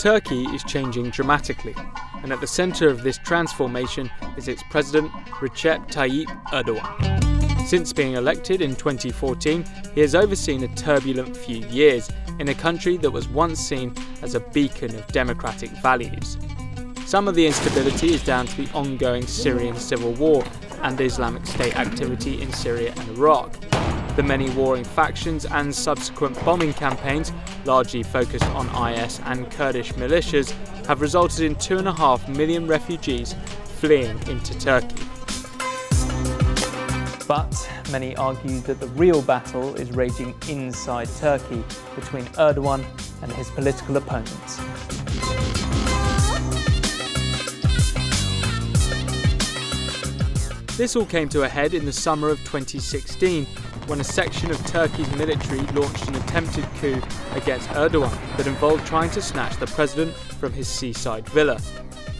Turkey is changing dramatically, and at the centre of this transformation is its president, Recep Tayyip Erdogan. Since being elected in 2014, he has overseen a turbulent few years in a country that was once seen as a beacon of democratic values. Some of the instability is down to the ongoing Syrian civil war and Islamic State activity in Syria and Iraq. The many warring factions and subsequent bombing campaigns, largely focused on IS and Kurdish militias, have resulted in 2.5 million refugees fleeing into Turkey. But many argue that the real battle is raging inside Turkey between Erdogan and his political opponents. This all came to a head in the summer of 2016, when a section of Turkey's military launched an attempted coup against Erdogan that involved trying to snatch the president from his seaside villa.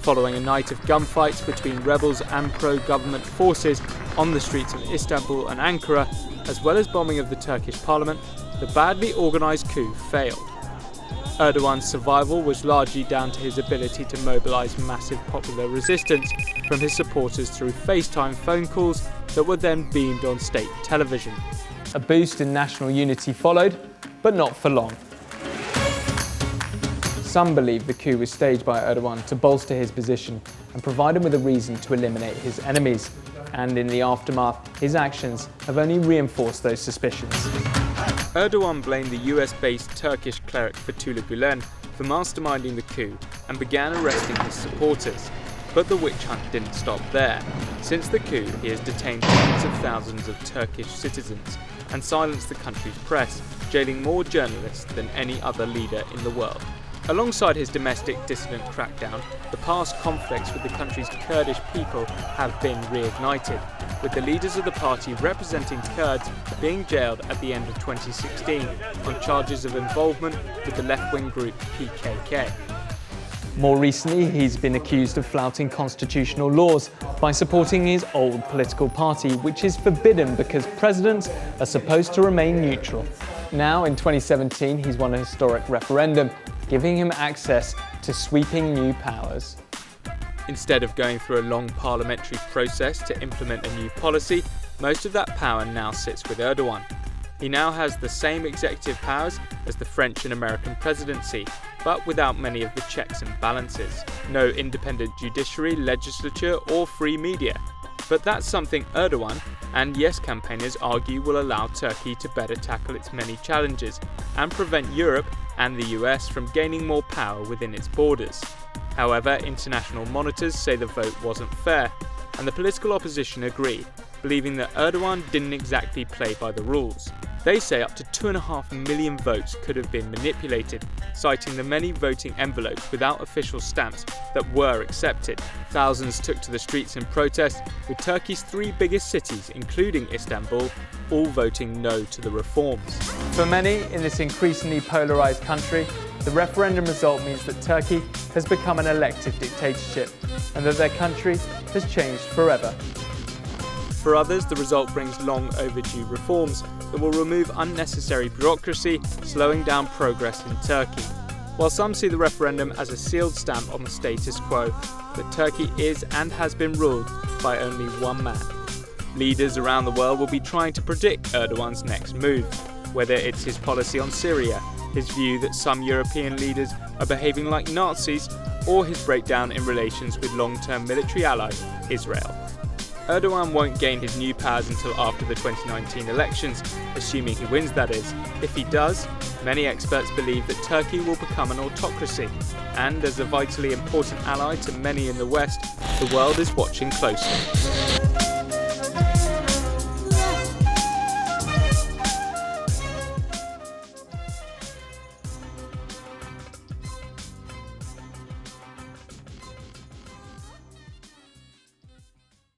Following a night of gunfights between rebels and pro-government forces on the streets of Istanbul and Ankara, as well as bombing of the Turkish parliament, the badly organised coup failed. Erdogan's survival was largely down to his ability to mobilise massive popular resistance from his supporters through FaceTime phone calls that were then beamed on state television. A boost in national unity followed, but not for long. Some believe the coup was staged by Erdogan to bolster his position and provide him with a reason to eliminate his enemies. And in the aftermath, his actions have only reinforced those suspicions. Erdogan blamed the US-based Turkish cleric Fethullah Gülen for masterminding the coup and began arresting his supporters. But the witch hunt didn't stop there. Since the coup, he has detained tens of thousands of Turkish citizens and silenced the country's press, jailing more journalists than any other leader in the world. Alongside his domestic dissident crackdown, the past conflicts with the country's Kurdish people have been reignited, with the leaders of the party representing Kurds being jailed at the end of 2016 on charges of involvement with the left-wing group PKK. More recently, he's been accused of flouting constitutional laws by supporting his old political party, which is forbidden because presidents are supposed to remain neutral. Now, in 2017, he's won a historic referendum, giving him access to sweeping new powers. Instead of going through a long parliamentary process to implement a new policy, most of that power now sits with Erdogan. He now has the same executive powers as the French and American presidency, but without many of the checks and balances. No independent judiciary, legislature, or free media. But that's something Erdogan and Yes campaigners argue will allow Turkey to better tackle its many challenges and prevent Europe and the US from gaining more power within its borders. However, international monitors say the vote wasn't fair, and the political opposition agree, believing that Erdogan didn't exactly play by the rules. They say up to 2.5 million votes could have been manipulated, citing the many voting envelopes without official stamps that were accepted. Thousands took to the streets in protest, with Turkey's 3 biggest cities, including Istanbul, all voting no to the reforms. For many in this increasingly polarised country, the referendum result means that Turkey has become an elected dictatorship and that their country has changed forever. For others, the result brings long overdue reforms that will remove unnecessary bureaucracy, slowing down progress in Turkey. While some see the referendum as a sealed stamp on the status quo, that Turkey is and has been ruled by only one man. Leaders around the world will be trying to predict Erdogan's next move, whether it's his policy on Syria, his view that some European leaders are behaving like Nazis, or his breakdown in relations with long-term military ally Israel. Erdogan won't gain his new powers until after the 2019 elections, assuming he wins, that is. If he does, many experts believe that Turkey will become an autocracy, and as a vitally important ally to many in the West, the world is watching closely.